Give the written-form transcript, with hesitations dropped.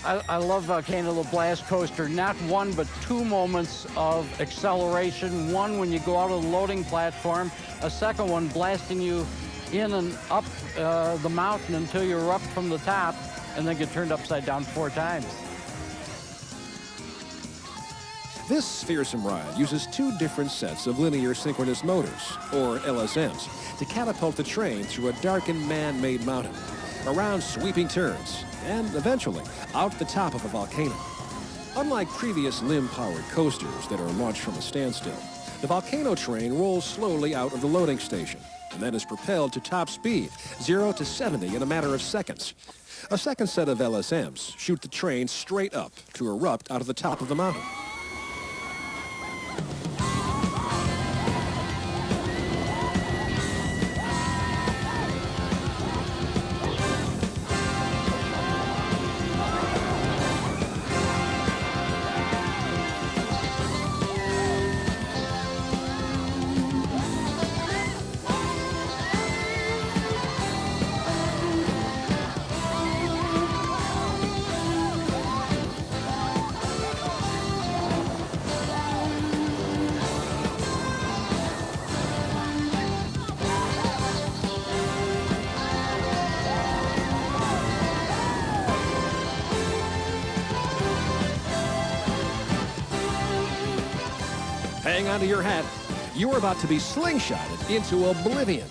I love Volcano, the blast coaster. Not one, but two moments of acceleration. One when you go out of the loading platform. A second one blasting you in and up the mountain until you erupt from the top and then get turned upside down 4 times. This fearsome ride uses 2 different sets of linear synchronous motors, or LSMs, to catapult the train through a darkened man-made mountain, around sweeping turns, and eventually out the top of a volcano. Unlike previous limb-powered coasters that are launched from a standstill, the Volcano train rolls slowly out of the loading station and then is propelled to top speed, 0 to 70 in a matter of seconds. A second set of LSMs shoot the train straight up to erupt out of the top of the mountain. Hang on to your hat. You're about to be slingshotted into oblivion.